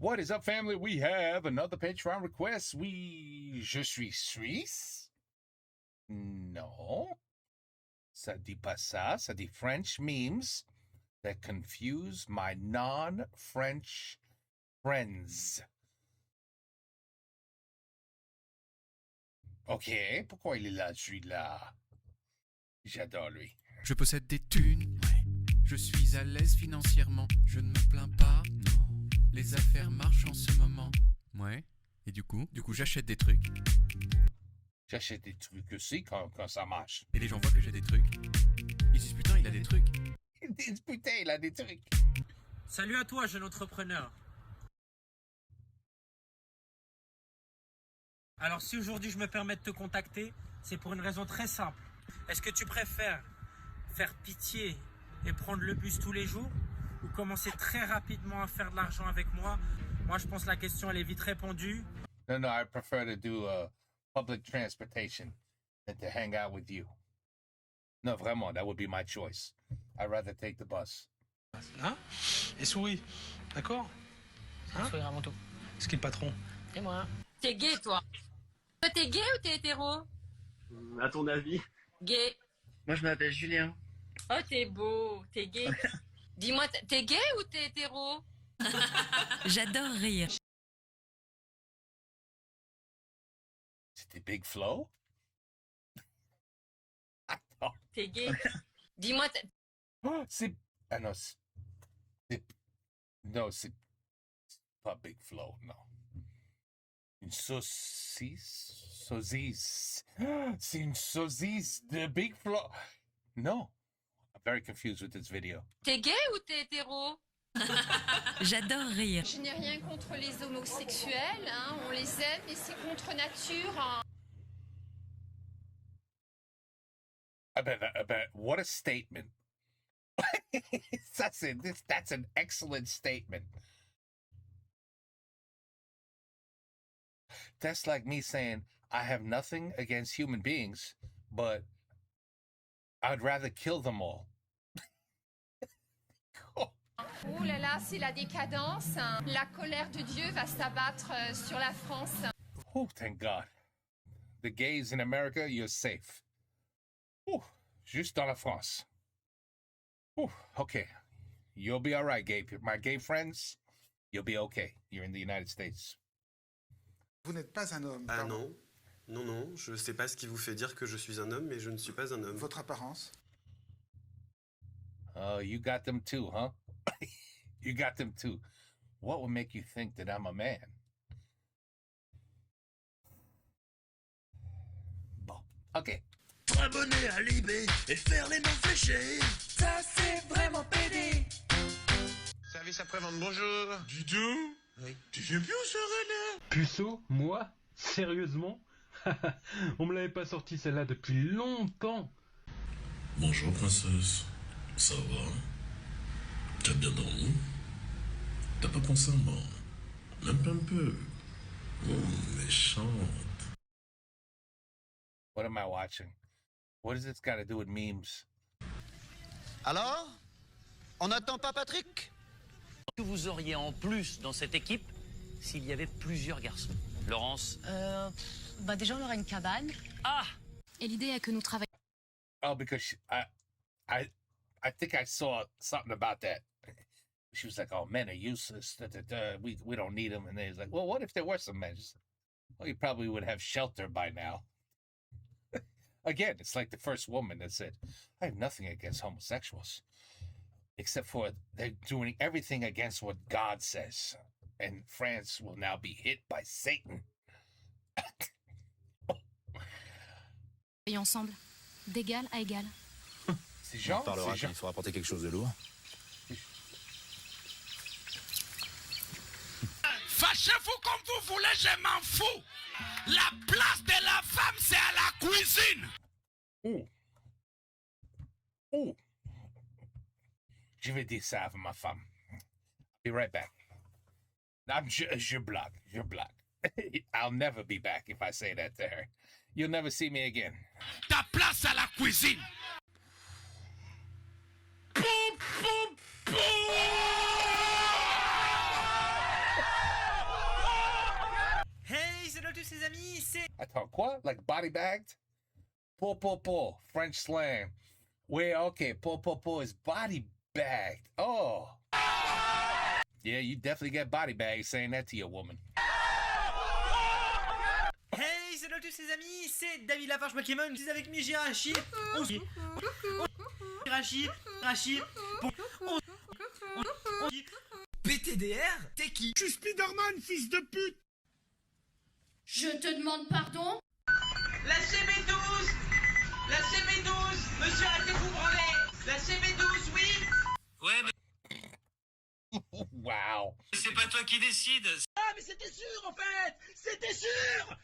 What is up, family? We have another Patreon request. Je suis Suisse? No. Ça dit pas ça. Ça dit French memes that confuse my non-French friends. Ok, pourquoi il est là, celui-là? J'adore lui. Je possède des thunes, je suis à l'aise financièrement, je ne me plains pas, non. Les affaires marchent en ce moment. Ouais, et du coup j'achète des trucs. J'achète des trucs aussi quand ça marche. Et les gens voient que j'ai des trucs. Ils disent putain, il a des trucs. Ils disent putain, il a des trucs. Salut à toi, jeune entrepreneur. Alors si aujourd'hui je me permets de te contacter, c'est pour une raison très simple. Est-ce que tu préfères faire pitié et prendre le bus tous les jours ou commencer très rapidement à faire de l'argent avec moi? Moi je pense que la question elle est vite répondue. No, I prefer to do public transportation than to hang out with you. No, vraiment, that would be my choice. I'd rather take the bus. Hein? Et souris, d'accord? Hein? Sourire avant tout. C'est qui le patron? Et moi? T'es gay, toi? Toi, t'es gay ou t'es hétéro? À ton avis? Gay. Moi, je m'appelle Julien. Oh, t'es beau, t'es gay. Dis-moi, t'es gay ou t'es hétéro? J'adore rire. C'était Big Flo? Attends. T'es gay. Dis-moi, C'est... Ah non, c'est pas Big Flo, non. Une saucisse? C'est une saucisse de Big Flo. No. I'm very confused with this video. t'es gay ou t'es hétéro? J'adore rire. Je n'ai rien contre les homosexuels, hein, on les aime, mais c'est contre nature. Hein. What a statement. That's an excellent statement. That's like me saying, I have nothing against human beings, but I'd rather kill them all. Oh là là, c'est la décadence. Hein. La colère de Dieu va s'abattre sur la France. Oh, thank God. The gays in America, you're safe. Oh, juste dans la France. Oh, okay. You'll be all right, my gay friends. You'll be okay. You're in the United States. Vous n'êtes pas un homme. Ah pardon. non, je sais pas ce qui vous fait dire que je suis un homme, mais je ne suis pas un homme. Votre apparence. Oh, you got them too, huh? You got them too. What would make you think that I'm a man? Bon, ok. Abonner à l'IB et faire les noms fléchés. Ça, c'est vraiment pédé. Service après-vente, bonjour. Dis donc. Oui. Tu viens plus au soirée là? Puceau, moi? Sérieusement? On me l'avait pas sorti celle-là depuis longtemps. Bonjour princesse. Ça va? T'as bien dormi? T'as pas pensé à moi? Même pas un peu. Oh, méchante. What am I watching? What does this got to do with memes? Alors? On n'attend pas Patrick? Que vous auriez en plus dans cette équipe s'il y avait plusieurs garçons? Laurence? Déjà, on aura une cabane. Ah! Et l'idée est que nous travaillions. Oh, because I think I saw something about that. She was like, "Oh, men are useless. We don't need them." And they was like, "Well, what if there were some men?" Well, you probably would have shelter by now. Again, it's like the first woman that said, "I have nothing against homosexuals, except for they're doing everything against what God says, and France will now be hit by Satan." Et ensemble, d'égal à égal. C'est Jean. On parlera quand il faudra porter quelque chose de lourd. Fâchez-vous comme vous voulez, je m'en fous. La place de la femme, c'est à la cuisine. Oh. Je vais dire ça à ma femme. Be right back. Je blague. I'll never be back if I say that to her. You'll never see me again. Ta place à la cuisine. Poum, poum, poum. amis, c'est... Attends, quoi? Like body bagged? Po, French slang. Where, okay, po is body bagged. Oh. Yeah, you definitely get body bagged saying that to your woman. Hey, salut à tous les amis, c'est David Lafarge Pokémon, je suis avec mes Jirachi. PTDR, t'es qui? Je suis Spider-Man, fils de pute. Je te demande pardon. La CB12 La CB12 Monsieur, arrêtez-vous branler La CB12, oui. Ouais, mais Wow. c'est pas toi qui décides. Ah, mais c'était sûr, en fait. C'était sûr.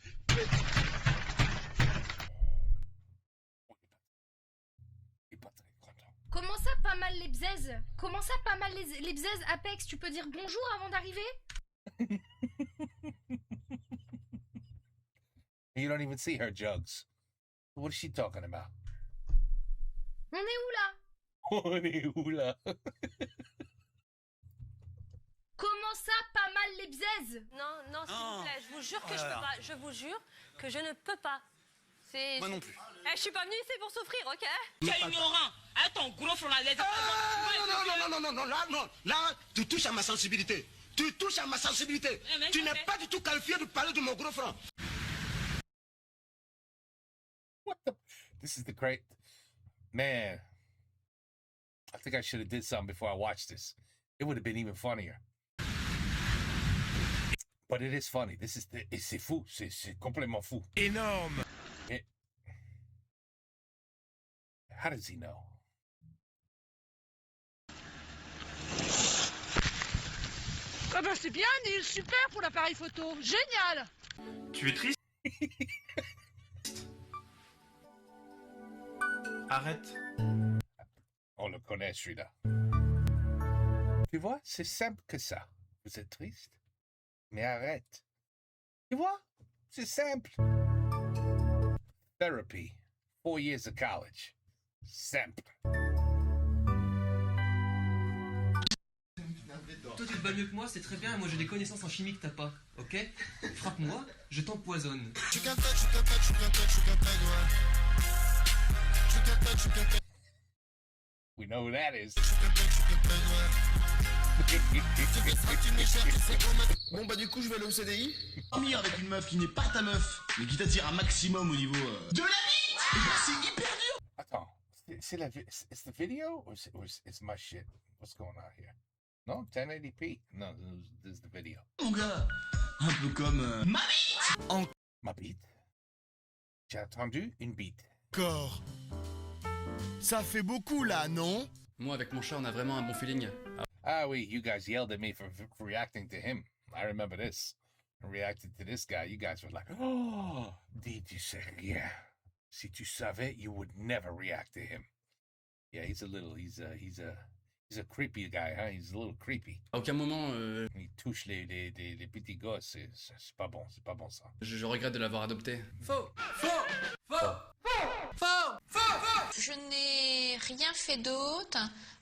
Il est pas très content. Comment ça, pas mal les bzaises? Comment ça, pas mal les bzaises, Apex? Tu peux dire bonjour avant d'arriver? You don't even see her jugs. What is she talking about? On est où là? On est où là? Comment ça, pas mal les bzaises? Non, s'il vous plaît, je vous jure que je peux pas. Je vous jure que je ne peux pas. C'est... Moi non plus. Je suis pas venue ici pour souffrir, ok? T'es ignorant. Hein, ton gros front la lettre. Là, tu touches à ma sensibilité. Tu touches à ma sensibilité. Tu n'es pas du tout qualifié de parler de mon gros front. What the? This is the great... Man. I think I should have did something before I watched this. It would have been even funnier. But it is funny. This is the... C'est fou. C'est complètement fou. Énorme. How does he know? Ah bah c'est bien, Neil, super pour l'appareil photo. Génial. Tu es triste? Arrête. On le connaît, celui-là. Tu vois, c'est simple que ça. Vous êtes triste? Mais arrête. Tu vois, c'est simple. Therapy. 4 years of college. Simple. Toi tu te bats mieux que moi, c'est très bien, moi j'ai des connaissances en chimie que t'as pas, ok? Frappe-moi, je t'empoisonne. We know who that is. Bon bah du coup je vais aller au CDI. Dormir avec une meuf qui n'est pas ta meuf, mais qui t'attire un maximum au niveau de la bite. C'est hyper dur. Attends, it's the video or it's my shit? What's going on here? No, 1080p? No, this is the video. Mon gars, un peu comme ma bite. Ma bite? J'ai entendu une bite. Encore. Ça fait beaucoup là, non? Moi, avec mon chat, on a vraiment un bon feeling. Ah oui, you guys yelled at me for reacting to him. I remember this. I reacted to this guy. You guys were like, oh, dis tu sais rien. Si tu savais, you would never react to him. Yeah, he's a creepy guy, huh? He's a little creepy. À aucun moment, Il touche les petits gosses, c'est pas bon ça. je regrette de l'avoir adopté. Je n'ai rien fait d'autre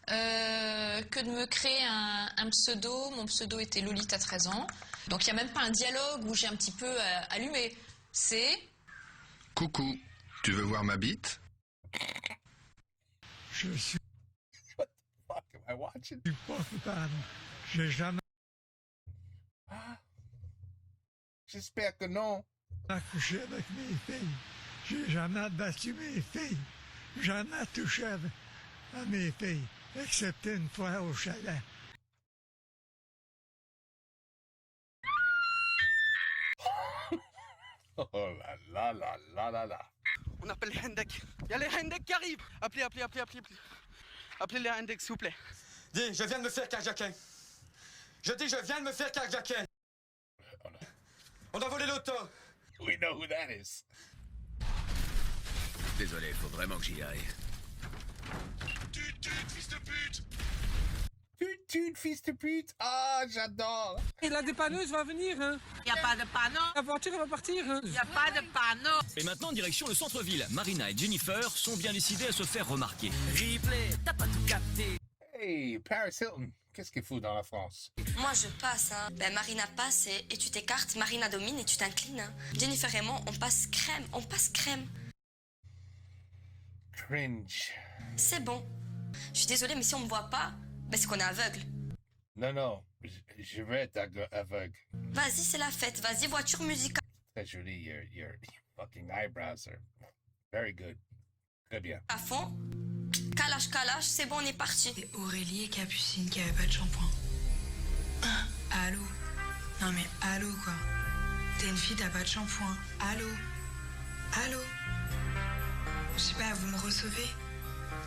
que de me créer un pseudo. Mon pseudo était Lolita 13 ans. Donc il n'y a même pas un dialogue où j'ai un petit peu allumé. C'est... Coucou, tu veux voir ma bite? Je suis What the fuck am I watching? pas coupable. J'ai jamais Ah, j'espère que non. accouché avec mes filles. J'ai jamais battu mes filles. Jamais touché à mes filles, excepté une fois au chalet. Oh là là. On appelle les Hendek. Il y a les Hendek qui arrivent. Appelez. Appelez les Hendek, s'il vous plaît. Dis, je viens de me faire carjacker. Je dis, je viens de me faire carjacker. On a volé l'auto. We know who that is. Désolé, faut vraiment que j'y aille. Fils de pute! Tut, fils de pute. Ah, j'adore. Et la dépanneuse va venir, hein? Il n'y a pas de panneau. La voiture va partir, hein? Il n'y a pas de panneau. Et maintenant, direction le centre-ville. Marina et Jennifer sont bien décidées à se faire remarquer. Replay, t'as pas tout capté. Hey, Paris Hilton. Qu'est-ce qu'il fout dans la France? Moi je passe, hein. Ben, Marina passe et tu t'écartes, Marina domine et tu t'inclines. Hein. Jennifer et moi, on passe crème, Cringe. C'est bon. Je suis désolée, mais si on me voit pas, ben c'est qu'on est aveugle. Non, je vais être aveugle. Vas-y, c'est la fête. Vas-y, voiture musicale. Très joli, your fucking eyebrows are very good. Très bien. À fond. Calage, c'est bon, on est parti. C'est Aurélie et Capucine qui avaient pas de shampoing. Allô? Non mais allô quoi. T'es une fille, t'as pas de shampoing. Allô? Allô? Je sais pas, vous me recevez?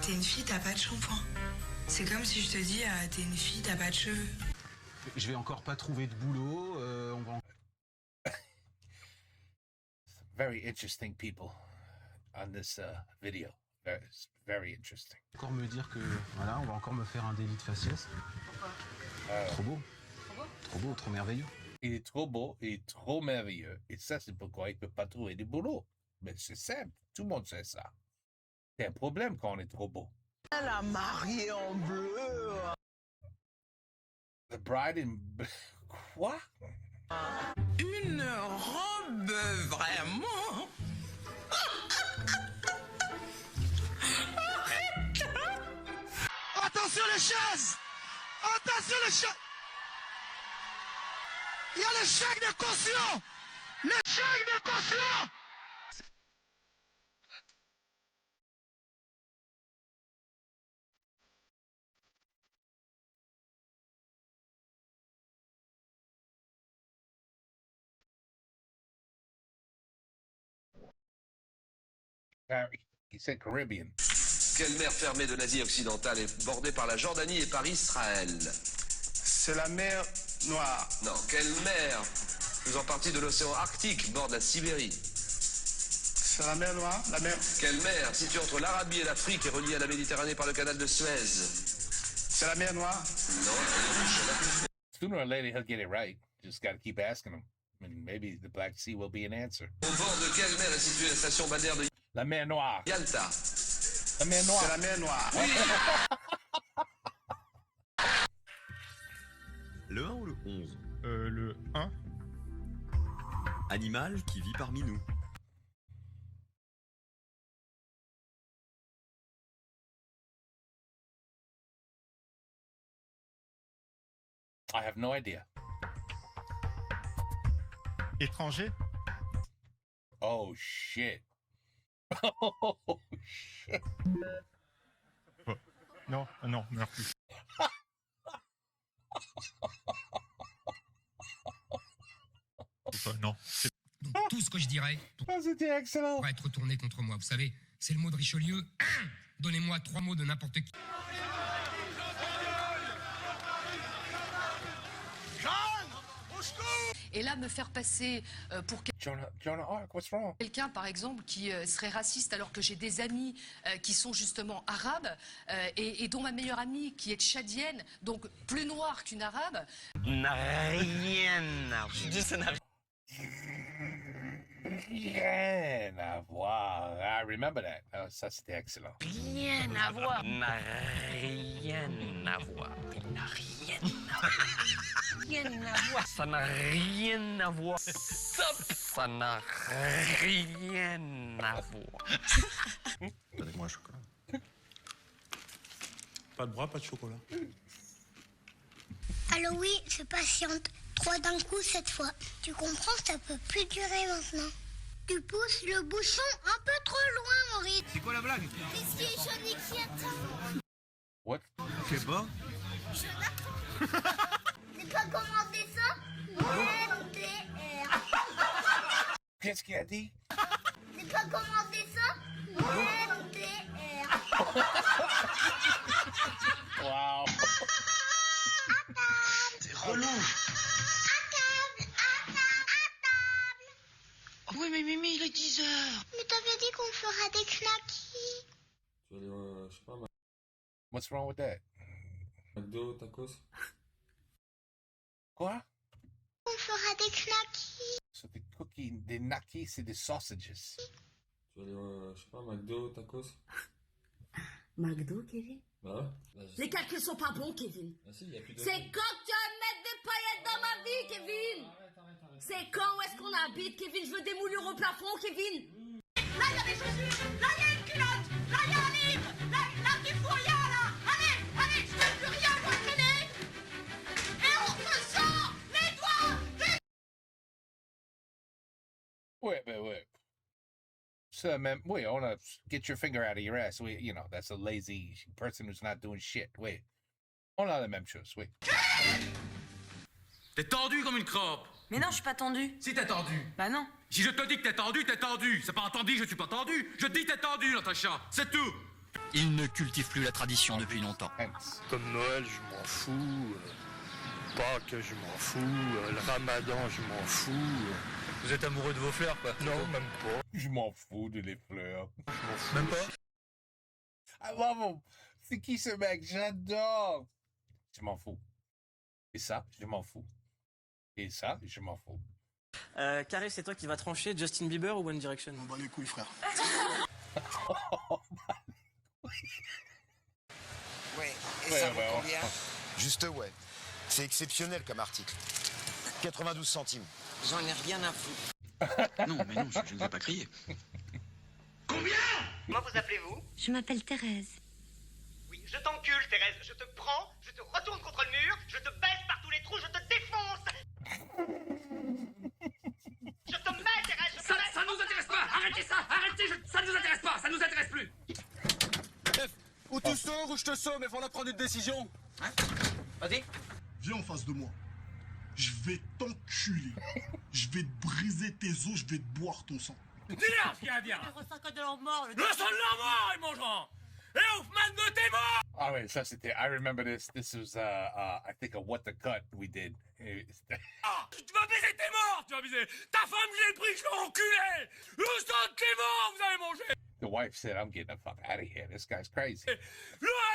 T'es une fille, t'as pas de shampoing. C'est comme si je te dis, t'es une fille, t'as pas de cheveux. Je vais encore pas trouver de boulot, on va... Very interesting people on this video. Very interesting. Encore me dire que, voilà, on va encore me faire un délit de faciès. Trop beau. Trop beau, trop merveilleux. Il est trop beau, il est trop merveilleux. Et ça, c'est pourquoi il peut pas trouver de boulot. Mais c'est simple, tout le monde sait ça. C'est un problème quand on est trop beau. Elle a marié en bleu. The bride in... Quoi? Une robe vraiment. Attention les chaises! Attention les chaises! Il y a le chèque de caution! Le chèque de caution! He said Caribbean. Quelle mer fermée de l'Asie occidentale est bordée par la Jordanie et par Israël? C'est la mer Noire. Non, quelle mer faisant partie de l'océan Arctique borde la Sibérie? C'est la mer Noire, la mer... Quelle mer située entre l'Arabie et l'Afrique et reliée à la Méditerranée par le canal de Suez? C'est la mer Noire. Non, Sooner or later, he'll get it right. Just gotta keep asking him. I mean, maybe the Black Sea will be an answer. au bord de quelle mer est située la station balnéaire de La mer Noire. Yalta? La mer Noire. C'est la mer Noire. Le 1 ou le 11? Le 1. Animal qui vit parmi nous. I have no idea. Étranger? Oh shit. Oh shit. Non, non, merci. Non. Donc tout ce que je dirais c'était excellent. va être retourné contre moi. Vous savez, c'est le mot de Richelieu. Donnez-moi 3 mots de n'importe qui. Et là, me faire passer pour Jonah Arc, what's wrong? quelqu'un, par exemple, qui serait raciste alors que j'ai des amis qui sont justement arabes et dont ma meilleure amie qui est tchadienne, donc plus noire qu'une arabe. N'a rien à voir. Rien à voir. I remember that. Ça, c'était excellent. Rien à voir. N'a rien à voir. N'a rien à voir. Rien à voir. Ça n'a rien à voir. Ça n'a rien à voir. Donnez-moi un chocolat. Pas de bras, pas de chocolat. Alors oui, je patiente. 3 d'un coup cette fois. Tu comprends, ça peut plus durer maintenant. Tu pousses le bouchon un peu trop loin, Maurice. C'est quoi la blague? Ici, Johnny qui attend. What? C'est bon? C'est pas commandé ça? LDR. Qu'est-ce qu'il a dit? C'est pas commandé ça? LDR. Wow. C'est relou. Oui, mais Mimi, il est 10h. Mais t'avais dit qu'on fera des knackis. Tu vas aller, je sais pas, What's wrong with that? McDo, tacos. Quoi? On fera des knackis. So the cookie, des nakis, c'est des sausages. Tu vas aller, je sais pas, McDo, tacos. McDo, Kevin? Bah ouais. Bah, Les calculs sont pas bons, Kevin. Ah si, y a plus de... C'est quand tu vas mettre des paillettes dans ma vie, Kevin. C'est quand où est-ce qu'on habite, Kevin. Je veux des moulures au plafond, Kevin. Là, il y a des chaussures. Là, il y a une culotte. Là, il y a un livre. Là, tu fous rien, là. Allez, je ne veux plus rien pour traîner. Et on se sent les doigts. Ouais, ben ouais. Ça, même, oui, on a get your finger out of your ass. Oui, you know, that's a lazy person who's not doing shit. Oui. On a la même chose, oui. T'es tendu comme une crampe. Mais non, je suis pas tendu. Si t'es tendu. Bah non. Si je te dis que t'es tendu, t'es tendu. C'est pas entendu, je suis pas tendu. Je dis t'es tendu, Natacha. C'est tout. Il ne cultive plus la tradition depuis longtemps. Comme Noël, je m'en fous. Pâques, je m'en fous. Le Ramadan, je m'en fous. Vous êtes amoureux de vos fleurs, quoi? Non, même pas. Je m'en fous de les fleurs. Je m'en fous. Même pas? I love him. C'est qui ce mec? J'adore. Je m'en fous. Et ça, je m'en fous. Et ça, je m'en fous. Carré, c'est toi qui vas trancher Justin Bieber ou One Direction? On bat les couilles, frère. Ouais, et ça vaut combien? Juste ouais. C'est exceptionnel comme article. 92 centimes. J'en ai rien à foutre. Non, mais non, je ne vais pas crier. Combien? Comment vous appelez-vous? Je m'appelle Thérèse. Oui, je t'encule, Thérèse. Je te prends, je te retourne contre le mur, je te baisse par tous les trous, je te défonce. Je te mets, Thérèse, je te mets. Ça nous intéresse pas. Arrêtez ça. Arrêtez. Ça nous intéresse pas. Ça nous intéresse plus. Ou tu sors ou je te somme, mais faut prendre une décision. Hein? Vas-y. Viens en face de moi. Je vais t'enculer. Je vais te briser tes os, je vais te boire ton sang. Dis-leur ce qu'il y a à dire. Le sang de leur mort. Le sang de leur mort, ils mangeront. Et Hoffman de tes morts. Ah ouais, ça c'était. I remember this. This was, I think, a What the Cut we did. Ah, tu vas baiser tes morts, tu vas baiser. Ta femme, je l'ai pris, je l'ai enculé. Le sang de tes morts, vous avez mangé. The wife said, I'm getting the fuck out of here. This guy's crazy. La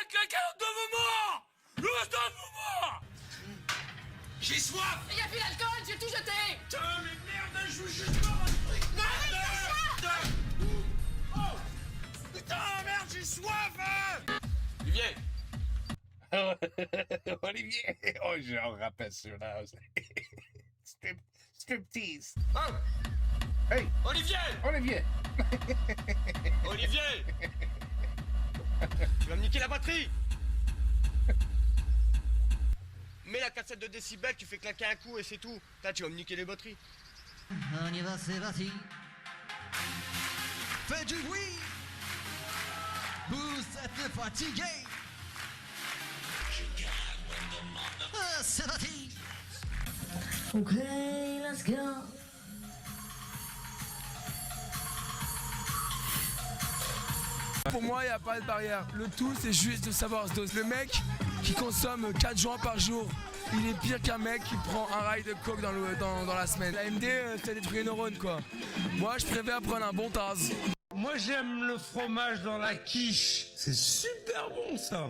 carte de vos morts. Le sang de vos morts. J'ai soif. Il y a plus d'alcool, j'ai tout jeté. Putain, mais merde, je veux juste boire un truc. Merde. Oh. Putain, merde, j'ai soif. Olivier. Olivier. Oh, j'en rappelle celui-là. Striptease. Oh. Hey. Olivier. Olivier. Olivier. Tu vas me niquer la batterie. Mets la cassette de décibels, tu fais claquer un coup et c'est tout. Là, tu vas me niquer les batteries. On y va, c'est parti. Fais du bruit. Vous êtes fatigué. Ah, c'est parti. Ok, let's go. Pour moi, il n'y a pas de barrière. Le tout, c'est juste de savoir se doser. Le mec qui consomme 4 joints par jour, il est pire qu'un mec qui prend un rail de coke dans la semaine. La MD, ça détruit les neurones, quoi. Moi, je préfère prendre un bon Taz. Moi, j'aime le fromage dans la quiche. C'est super bon, ça.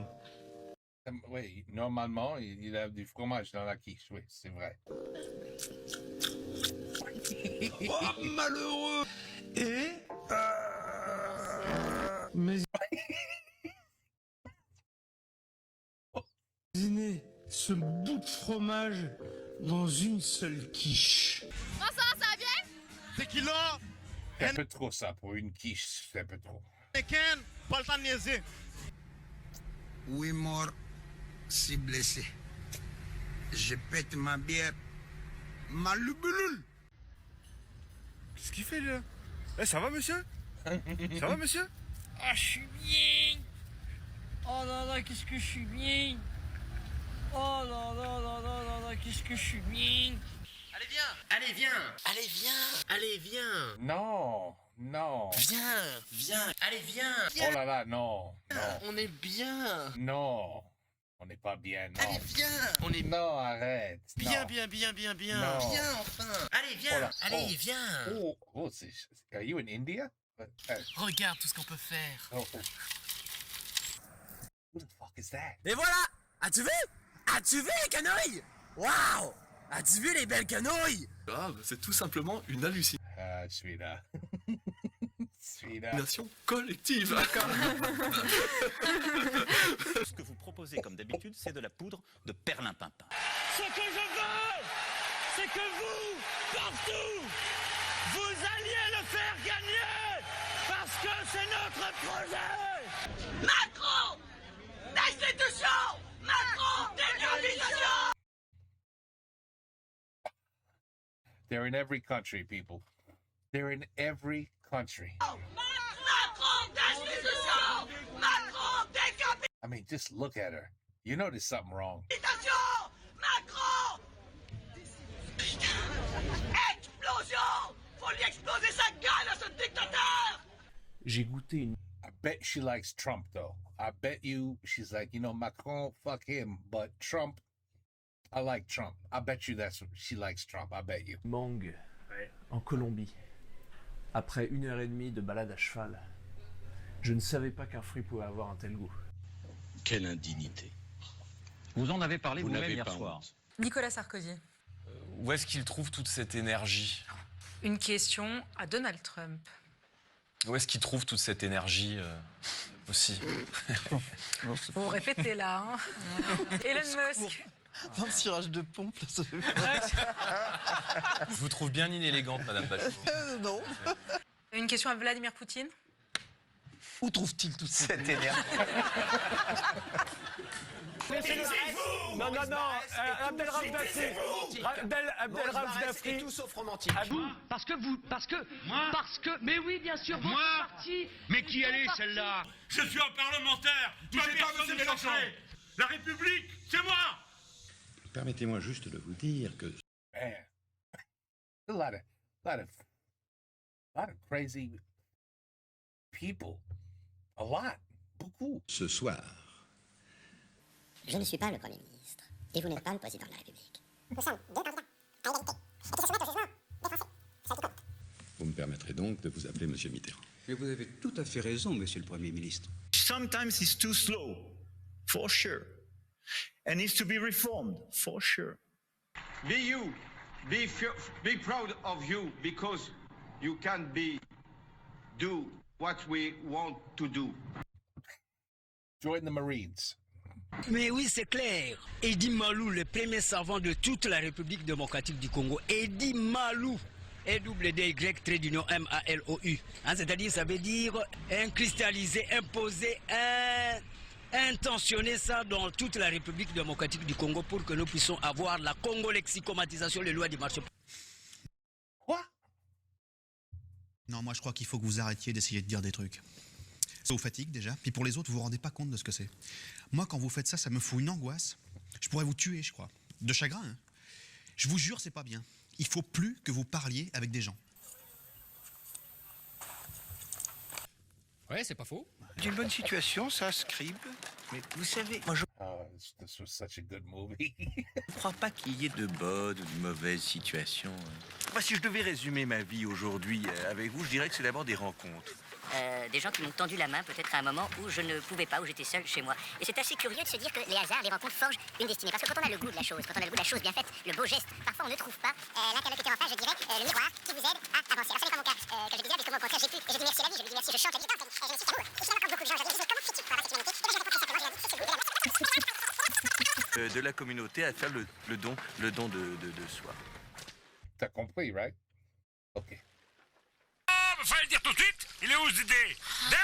Oui, normalement, il a du fromage dans la quiche. Oui, c'est vrai. Oh, malheureux. Et... Mais... Imaginez ce bout de fromage dans une seule quiche. Bonsoir, ça va bien? C'est qui là? C'est un peu trop ça pour une quiche, c'est un peu trop. Ken, pas le temps de niaiser. Oui, mort, si blessé. Je pète ma bière. Ma lubulule. Qu'est-ce qu'il fait là? Eh, ça va, monsieur? Ça va, monsieur? Ah, je suis bien. Oh là là, qu'est-ce que je suis bien. Oh là là là là là là, qu'est-ce que je suis bien. Allez, viens. Allez, viens. Allez, viens. Allez, viens. Non, non. Viens. Viens. Allez, viens. Oh là là, non, non. On est bien. Non, on n'est pas bien, non. Allez, viens. On est Non, arrête. bien, non. bien, bien, bien, bien. Non. Viens, enfin. Allez, viens. Oh là, Allez, oh. viens. Oh, are you in India? Regarde tout ce qu'on peut faire. Oh. Who the fuck is that? Et voilà. As-tu vu? As-tu vu les canouilles? Waouh. As-tu vu les belles canouilles? Ah, c'est tout simplement une hallucination. Ah, celui-là. Nation collective. Ce que vous proposez, comme d'habitude, c'est de la poudre de perlimpinpin. Ce que je veux, c'est que vous, partout, vous alliez le faire gagner, parce que c'est notre projet. Macron, destitution. Macron, décapitation. They're in every country, people. They're in every country. Macron, destitution. Macron, décapitation. I mean, just look at her. You know there's something wrong. Macron. Explosion. Faut lui exploser sa gueule à ce dictateur. J'ai goûté une... I bet she likes Trump, though. I bet you she's like, you know, Macron, fuck him, but Trump, I like Trump. I bet you that's what she likes Trump. I bet you. Mangue, en Colombie. Après 1h30 de balade à cheval, je ne savais pas qu'un fruit pouvait avoir un tel goût. Quelle indignité. Vous en avez parlé Vous vous-même n'avez hier pas soir. honte. Nicolas Sarkozy. Où est-ce qu'il trouve toute cette énergie? Une question à Donald Trump. Où est-ce qu'il trouve toute cette énergie aussi? Vous répétez là, hein. Elon Musk. Un tirage de pompe, ça fait Je vous trouve bien inélégante, Madame Bachelot. Non. Une question à Vladimir Poutine. Où trouve-t-il toute cette énergie? Non, Abdelrahman Dafri. Tout sauf romantique. Parce que, mais oui, bien sûr, votre parti. Mais qui elle est celle-là? Je suis un parlementaire. Touchez pas monsieur Mélenchon. La République, c'est moi. Permettez-moi juste de vous dire que... Man, a lot of crazy people. A lot. Beaucoup. Ce soir, Je ne suis pas le Premier ministre. Et vous n'êtes pas le Président de la République. Nous sommes deux candidats à égalité. Et qui se soumettent au jugement des Français. C'est tout compte. vous me permettrez donc de vous appeler Monsieur Mitterrand. Mais vous avez tout à fait raison, Monsieur le Premier ministre. Sometimes it's too slow, for sure. And needs to be reformed, for sure. Be you. Be proud of you because you can do what we want to do. Join the Marines. Mais oui, c'est clair. Eddy Malou, le premier savant de toute la République démocratique du Congo. Eddy Malou. EWDY, trait d'union M-A-L-O-U. Hein, c'est-à-dire, ça veut dire cristalliser, imposer, intentionner ça dans toute la République démocratique du Congo pour que nous puissions avoir la Congo-lexicomatisation, les lois du marché. Quoi? Non, moi je crois qu'il faut que vous arrêtiez d'essayer de dire des trucs. Ça vous fatigue déjà, puis pour les autres, vous vous rendez pas compte de ce que c'est. Moi, quand vous faites ça, ça me fout une angoisse. Je pourrais vous tuer, je crois. De chagrin, hein. Je vous jure, c'est pas bien. Il faut plus que vous parliez avec des gens. Ouais, c'est pas faux. D'une bonne situation, ça, Scribe. Mais vous savez, moi je This was such a good movie. ne crois pas qu'il y ait de bonnes ou de mauvaises situations. Moi, si je devais résumer ma vie aujourd'hui avec vous, je dirais que c'est d'abord des rencontres. Des gens qui m'ont tendu la main peut-être à un moment où je ne pouvais pas, où j'étais seul chez moi. Et c'est assez curieux de se dire que les hasards, les rencontres forgent une destinée. Parce que quand on a le goût de la chose, quand on a le goût de la chose bien faite, le beau geste, parfois on ne trouve pas l'interlocuteur en face, je dirais, le miroir qui vous aide à avancer. Alors ce n'est pas mon cas. Comme je disais, puisque moi au contraire j'ai pu, et j'ai dit merci à la vie, je lui dis merci, je chante, je lui dis non, je me suis d'amour. Et finalement comme beaucoup de gens, je dis comment fais-tu pour avoir cette humanité? Et bien je réponds très simplement, je leur dis c'est ce goût de la De la communauté à faire le don de soi. T'as compris, right? Ok. Fallait le dire tout de suite. Il est où ce Dédé? Dédé!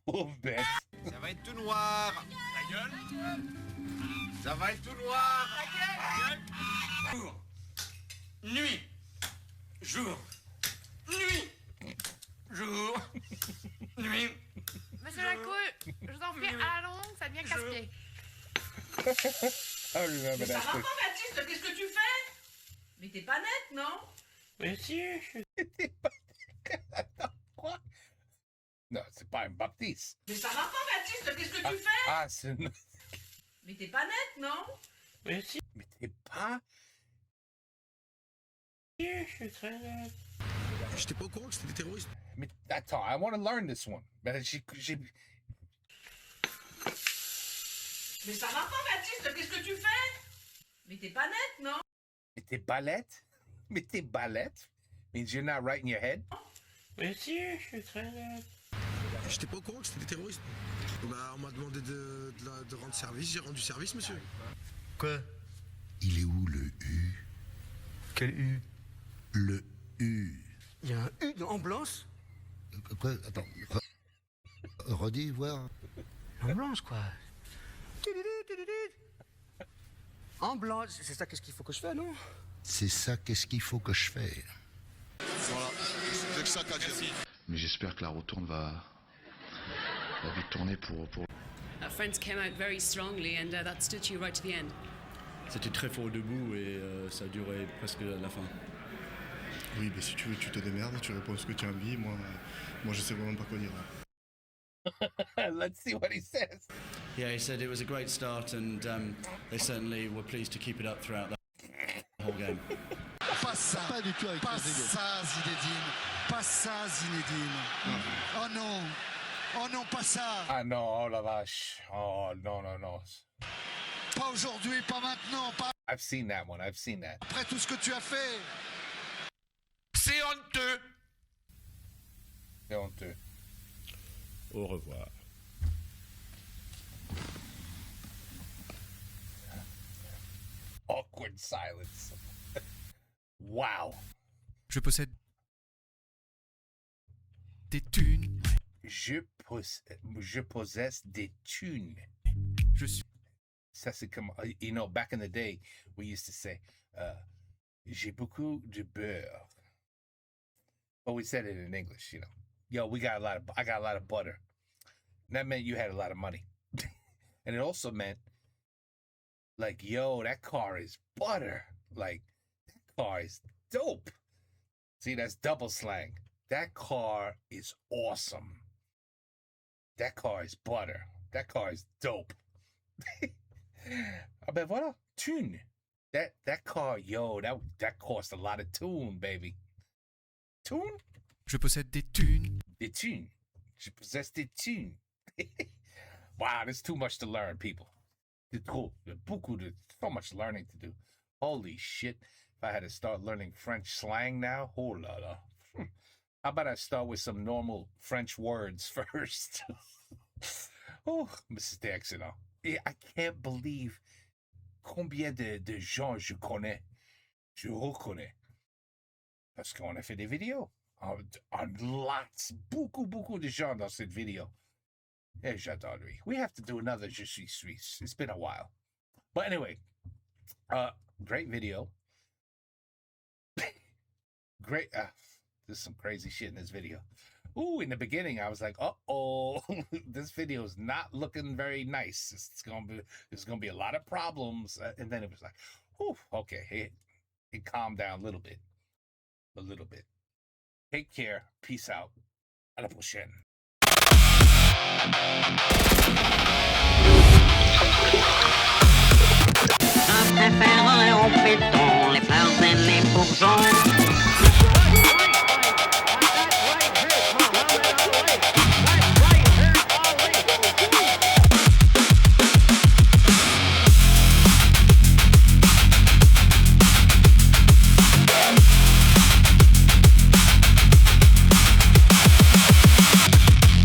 Pauvre bête. Ça va être tout noir. Ta gueule. Ça va être tout noir. Ta gueule. Nuit. Jour. Nuit. Jour. Nuit. Monsieur Lacouille, je vous en prie, à la longue, ça devient casse-pied. I remember Mais ça that. va pas, Baptiste, qu'est-ce que tu fais? Mais t'es pas nette, non? Mais si, Quoi? Non, c'est pas un Baptiste. Mais ça va pas, Baptiste, qu'est-ce que tu fais? Ah, c'est... Mais t'es pas nette, non? Mais si. Mais t'es pas... Je suis très nette. J'étais pas au courant que c'était des terroristes. Mais attends, I want to learn this one. Mais j'ai... Mais ça va pas, Baptiste, qu'est-ce que tu fais? Mais t'es pas nette, non? Mais t'es balette? Mais t'es balète means you're not right in your head? Mais si, je suis très net. J'étais pas au courant que c'était des terroristes. Bah, on m'a demandé de rendre service, j'ai rendu service, monsieur. Quoi? Il est où le U? Quel U? Le U. Il y a un U en blanche? Quoi? Attends. Redis, voir. En blanche, quoi. En blanche, c'est ça, qu'est-ce qu'il faut que je fasse, non? C'est ça, qu'est-ce qu'il faut que je fasse? Voilà, c'est que ça qu'a dit. Mais j'espère que la retourne va vite tourner pour... Our friends came out very strongly and that stood you right to the end. C'était très fort debout et ça a duré presque à la fin. Oui, mais si tu veux, tu te démerdes, tu réponds ce que tu as envie. Moi je sais vraiment pas quoi dire. Let's see what he says. Yeah, he said it was a great start and they certainly were pleased to keep it up throughout the whole game. Pas ça, pas du tout avec pas ça, Zinedine. Pas ça, Zinedine. Oh non. Oh non, pas ça. Ah non, oh la vache. Oh non, non, non. Pas aujourd'hui, pas maintenant, pas... I've seen that one, I've seen that. Après tout ce que tu as fait. C'est honteux. C'est honteux. Au revoir. Awkward silence. Wow. Je possède des thunes. Je possède des thunes. Je suis... Ça c'est comme, you know, back in the day, we used to say, j'ai beaucoup de beurre. But we said it in English, you know. Yo, I got a lot of butter. And that meant you had a lot of money. And it also meant, like, yo, that car is butter. Like, that car is dope. See, that's double slang. That car is awesome. That car is butter. That car is dope. Ah ben voilà, thune. That car, yo, that cost a lot of tune, baby. Tune? Je possède des thunes. Des thunes. Je possède des thunes. Wow, there's too much to learn, people. So much learning to do. Holy shit. If I had to start learning French slang now, oh la la. How about I start with some normal French words first? Oh, Mrs. D'Accident. I can't believe combien de gens je connais. Je reconnais. Parce qu'on a fait des vidéos. Lots, beaucoup de gens dans cette vidéo. Et j'adore lui. We have to do another Je suis Suisse. It's been a while. But anyway, great video. Great. There's some crazy shit in this video. Ooh, in the beginning, I was like, uh-oh, this video is not looking very nice. There's gonna be a lot of problems. And then it was like, whew, okay, it calmed down a little bit. Take care. Peace out. À la prochaine. Je préfère en pétant les fleurs et les bourgeons.